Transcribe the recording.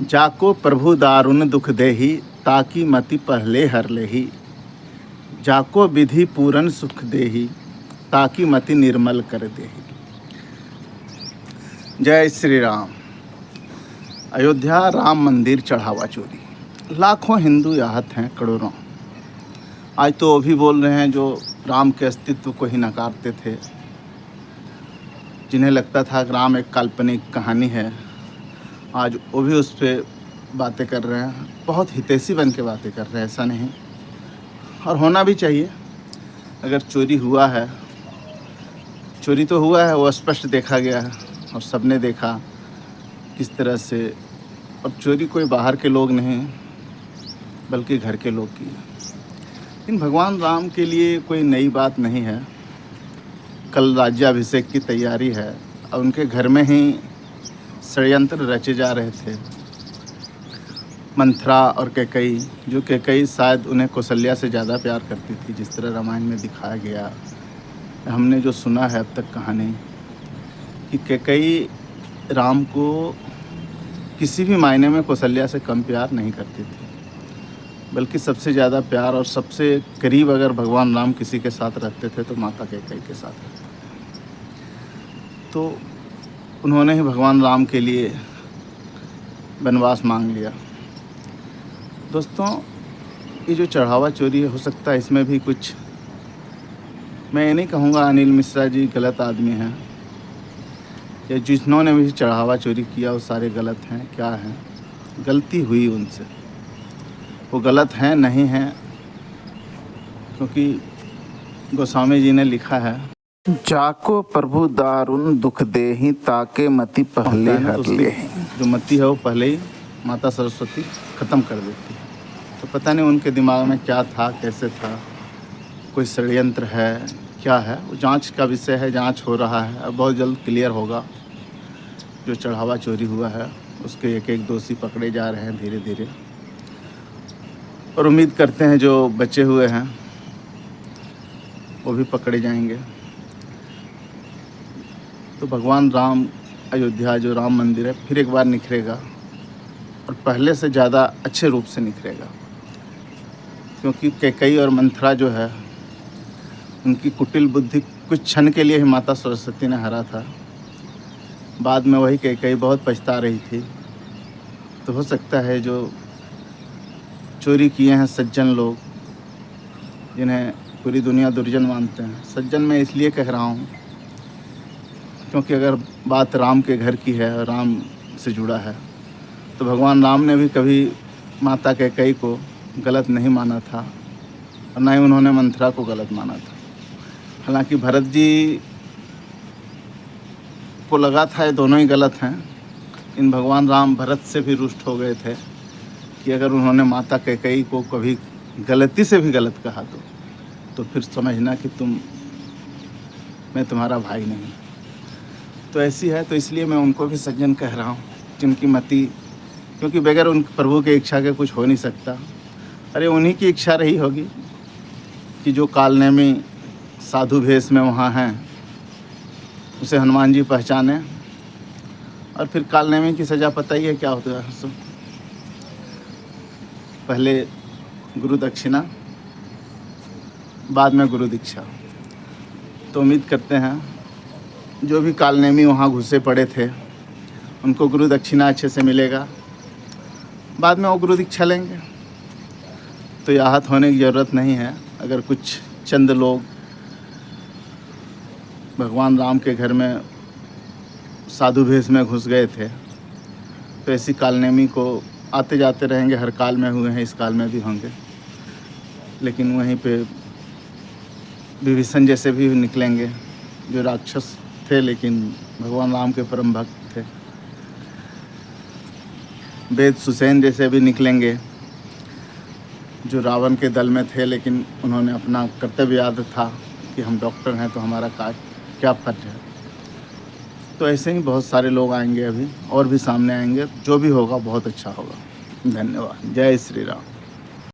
जाको प्रभु दारुण दुख देहि, ताकि मति पहले हर लेहि। जाको विधि पूरन सुख देहि, ताकि मति निर्मल कर देहि। जय श्री राम। अयोध्या राम मंदिर चढ़ावा चोरी। लाखों हिंदू आहत हैं, करोड़ों। आज तो वो भी बोल रहे हैं जो राम के अस्तित्व को ही नकारते थे, जिन्हें लगता था कि राम एक काल्पनिक कहानी है, आज वो भी उस पर बातें कर रहे हैं। बहुत हितैषी बन के बातें कर रहे हैं, ऐसा नहीं, और होना भी चाहिए। अगर चोरी हुआ है, चोरी तो हुआ है, वो स्पष्ट देखा गया है और सबने देखा किस तरह से। और चोरी कोई बाहर के लोग नहीं बल्कि घर के लोग की है। लेकिन भगवान राम के लिए कोई नई बात नहीं है। कल राज्याभिषेक की तैयारी है और उनके घर में ही षड्यंत्र रचे जा रहे थे। मंथरा और कैकई, जो कैकई शायद उन्हें कौशल्या से ज़्यादा प्यार करती थी, जिस तरह रामायण में दिखाया गया। हमने जो सुना है अब तक कहानी कि कैकई राम को किसी भी मायने में कौशल्या से कम प्यार नहीं करती थी, बल्कि सबसे ज़्यादा प्यार और सबसे करीब अगर भगवान राम किसी के साथ रहते थे तो माता कैकई के साथ रहते थे। तो उन्होंने ही भगवान राम के लिए वनवास मांग लिया। दोस्तों, ये जो चढ़ावा चोरी हो सकता है इसमें भी कुछ, मैं ये नहीं कहूँगा अनिल मिश्रा जी गलत आदमी हैं या जिन्होंने भी चढ़ावा चोरी किया वो सारे गलत हैं। क्या है, गलती हुई उनसे, वो गलत हैं नहीं हैं, क्योंकि गोस्वामी जी ने लिखा है, जाको प्रभु दारुण दुख देहि, ताके मति पहले हर लेहि। जो मति है वो पहले ही माता सरस्वती ख़त्म कर देती है। तो पता नहीं उनके दिमाग में क्या था, कैसे था, कोई षड्यंत्र है, क्या है, वो जांच का विषय है, जांच हो रहा है, अब बहुत जल्द क्लियर होगा। जो चढ़ावा चोरी हुआ है उसके एक एक दोषी पकड़े जा रहे हैं धीरे धीरे, और उम्मीद करते हैं जो बचे हुए हैं वो भी पकड़े जाएंगे। तो भगवान राम, अयोध्या जो राम मंदिर है फिर एक बार निखरेगा और पहले से ज़्यादा अच्छे रूप से निखरेगा, क्योंकि कैकई और मंथरा जो है उनकी कुटिल बुद्धि कुछ क्षण के लिए ही माता सरस्वती ने हरा था। बाद में वही कैकई बहुत पछता रही थी। तो हो सकता है जो चोरी किए हैं सज्जन लोग, जिन्हें पूरी दुनिया दुर्जन मानते हैं, सज्जन मैं इसलिए कह रहा हूँ क्योंकि अगर बात राम के घर की है और राम से जुड़ा है, तो भगवान राम ने भी कभी माता कैकई को गलत नहीं माना था और ना ही उन्होंने मंथरा को गलत माना था। हालांकि भरत जी को लगा था ये दोनों ही गलत हैं। इन भगवान राम भरत से भी रुष्ट हो गए थे कि अगर उन्होंने माता कैकई को कभी गलती से भी गलत कहा तो फिर समझना कि मैं तुम्हारा भाई नहीं। तो ऐसी है, तो इसलिए मैं उनको भी सज्जन कह रहा हूँ, जिनकी मति, क्योंकि बगैर उन प्रभु की इच्छा के कुछ हो नहीं सकता। अरे उन्हीं की इच्छा रही होगी कि जो कालनेमी साधु भेष में वहाँ हैं उसे हनुमान जी पहचाने, और फिर कालनेमी की सज़ा पता ही है क्या होता है। पहले गुरु दक्षिणा, बाद में गुरु दीक्षा। तो उम्मीद करते हैं जो भी कालनेमी वहाँ घुसे पड़े थे उनको गुरु दक्षिणा अच्छे से मिलेगा, बाद में वो गुरु दीक्षा लेंगे। तो ये आहत होने की ज़रूरत नहीं है। अगर कुछ चंद लोग भगवान राम के घर में साधु भेष में घुस गए थे, तो ऐसी कालनेमी को आते जाते रहेंगे। हर काल में हुए हैं, इस काल में भी होंगे। लेकिन वहीं पे विभीषण जैसे भी निकलेंगे जो राक्षस थे लेकिन भगवान राम के परम भक्त थे। वेद सुसैन जैसे भी निकलेंगे जो रावण के दल में थे, लेकिन उन्होंने अपना कर्तव्य याद था कि हम डॉक्टर हैं तो हमारा क्या फर्ज है। तो ऐसे ही बहुत सारे लोग आएंगे, अभी और भी सामने आएंगे। जो भी होगा बहुत अच्छा होगा। धन्यवाद। जय श्री राम।